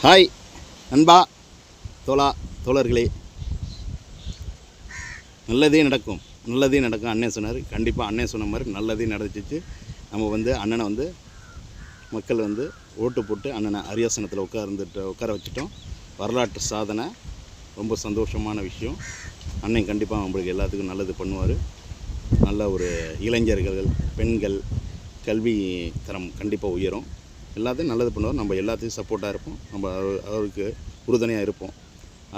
Hi நண்பா, தோழர்களே, நல்லதே நடக்கும் அண்ணன் சொன்னார். கண்டிப்பாக அண்ணன் சொன்ன மாதிரி நல்லதே நடந்துச்சு. நம்ம அண்ணனை மக்கள் ஓட்டு போட்டு அண்ணனை அரியாசனத்தில் உட்கார வச்சுட்டோம். வரலாற்று சாதனை, ரொம்ப சந்தோஷமான விஷயம். அண்ணன் கண்டிப்பாக நம்மளுக்கு எல்லாத்துக்கும் நல்லது பண்ணுவார். நல்ல ஒரு இளைஞர்கள், பெண்கள் கல்வி தரம் கண்டிப்பாக உயரும். எல்லாத்தையும் நல்லது பண்ணுவார். நம்ம எல்லாத்தையும் சப்போர்ட்டாக இருப்போம். நம்ம அவருக்கு உறுதுணையாக இருப்போம்.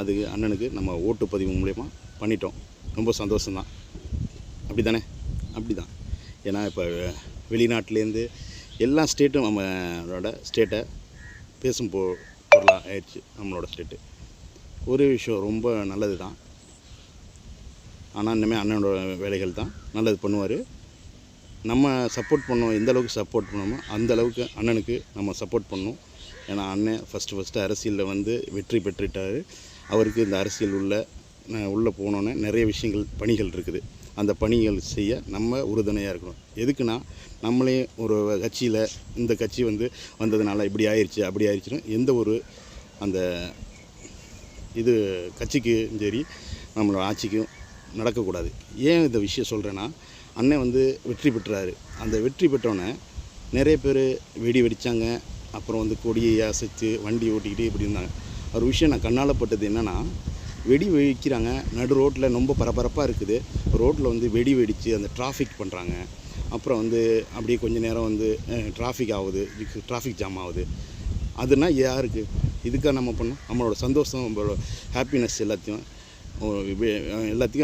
அதுக்கு அண்ணனுக்கு நம்ம ஓட்டுப்பதிவு மூலயமா பண்ணிட்டோம். ரொம்ப சந்தோஷம்தான். அப்படி தானே? அப்படி தான். ஏன்னா இப்போ வெளிநாட்டிலேருந்து எல்லா ஸ்டேட்டும் நம்மளோட ஸ்டேட்டை பேசும் பொருளாக ஆயிடுச்சு. நம்மளோட ஸ்டேட்டு ஒரு விஷயம் ரொம்ப நல்லது தான். ஆனால் இனிமேல் அண்ணனோட வேலைகள் தான் நல்லது பண்ணுவார். நம்ம சப்போர்ட் பண்ணோம். எந்த அளவுக்கு சப்போர்ட் பண்ணோமோ அந்த அளவுக்கு அண்ணனுக்கு நம்ம சப்போர்ட் பண்ணணும். ஏன்னா அண்ணன் ஃபஸ்ட்டு அரசியலில் வெற்றி பெற்றுட்டார். அவருக்கு இந்த அரசியல் உள்ளே போனோன்னே நிறைய விஷயங்கள், பணிகள் இருக்குது. அந்த பணிகள் செய்ய நம்ம உறுதுணையாக இருக்கணும். எதுக்குன்னா, நம்மளே ஒரு கட்சியில் இந்த கட்சி வந்ததுனால இப்படி ஆயிடுச்சு அப்படி ஆயிடுச்சுன்னு எந்த ஒரு அந்த இது கட்சிக்கும் சரி நம்மளோட ஆட்சிக்கும் நடக்கக்கூடாது. ஏன் இந்த விஷயம் சொல்கிறேன்னா, அண்ணன் வெற்றி பெற்றார். அந்த வெற்றி பெற்றோன்னே நிறைய பேர் வெடி வெடித்தாங்க. அப்புறம் கொடியை அசைச்சு வண்டி ஓட்டிக்கிட்டு இப்படி இருந்தாங்க. ஒரு விஷயம் நான் கண்ணால் பட்டது என்னென்னா, வெடி வெடிக்கிறாங்க. நடு ரோட்டில் ரொம்ப பரபரப்பாக இருக்குது. ரோட்டில் வெடி வெடித்து அந்த டிராஃபிக் பண்ணுறாங்க. அப்புறம் அப்படியே கொஞ்சம் நேரம் டிராஃபிக் ஆகுது, டிராஃபிக் ஜாம் ஆகுது. அதுனா யாருக்கு? இதுக்காக நம்ம பண்ணோம். நம்மளோட சந்தோஷம், நம்மளோட ஹாப்பினஸ் எல்லாத்தையும்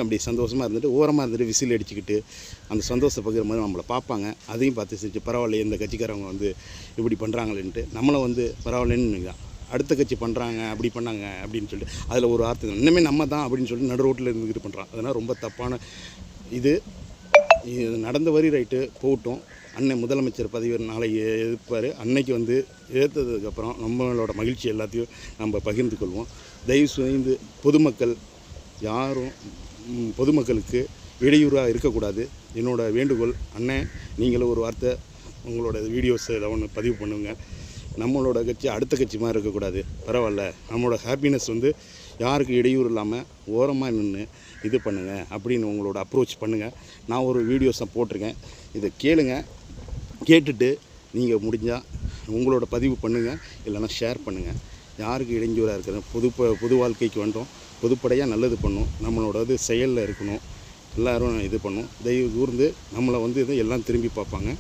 அப்படி சந்தோஷமாக இருந்துட்டு ஓரமாக இருந்துட்டு விசில் அடிச்சுக்கிட்டு அந்த சந்தோஷத்தை பகிர மாதிரி நம்மளை பார்ப்பாங்க. அதையும் பார்த்து செஞ்சு பரவாயில்ல, இந்த கட்சிக்காரவங்க இப்படி பண்ணுறாங்களேன்ட்டு நம்மளை பரவாயில்லன்னு அடுத்த கட்சி பண்ணுறாங்க, அப்படி பண்ணாங்க அப்படின்னு சொல்லிட்டு அதில் ஒரு வார்த்தை இன்னுமே நம்ம தான் அப்படின்னு சொல்லிட்டு நடு ரோட்டில் இருந்துக்கிட்டு பண்ணுறான். அதனால் ரொம்ப தப்பான இது நடந்த வரி ரைட்டு போகட்டும். அண்ணன் முதலமைச்சர் பதவி நாளைக்கு எதிர்ப்பார். அன்னைக்கு ஏற்றதுக்கப்புறம் நம்மளோட மகிழ்ச்சி எல்லாத்தையும் நம்ம பகிர்ந்து கொள்வோம். தயவு செய்து பொதுமக்கள் யாரும் பொதுமக்களுக்கு இடையூறாக இருக்கக்கூடாது. என்னோடய வேண்டுகோள். அண்ணன் நீங்களும் ஒரு வார்த்தை உங்களோட வீடியோஸ் ஏதாவது பதிவு பண்ணுங்க. நம்மளோட கட்சி அடுத்த கட்சி மாதிரி இருக்கக்கூடாது. பரவாயில்ல, நம்மளோட ஹாப்பினஸ் யாருக்கு இடையூறு இல்லாமல் ஓரமாக நின்று இது பண்ணுங்கள் அப்படின்னு உங்களோட அப்ரோச் பண்ணுங்கள். நான் ஒரு வீடியோஸை போட்டிருக்கேன், இதை கேளுங்க. கேட்டுட்டு நீங்கள் முடிஞ்சால் உங்களோட பதிவு பண்ணுங்கள், இல்லைன்னா ஷேர் பண்ணுங்கள். யாருக்கு இடைஞ்சூராக இருக்கிறது? பொது வாழ்க்கைக்கு வந்தோம். பொதுப்படையாக நல்லது பண்ணணும். நம்மளோட செயலில் இருக்கணும். எல்லோரும் இது பண்ணணும். தயவு கூர்ந்து நம்மளை எல்லாம் திரும்பி பார்ப்பாங்க.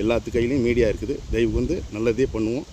எல்லாத்து கையிலையும் மீடியா இருக்குது. தயவு நல்லதே பண்ணுவோம்.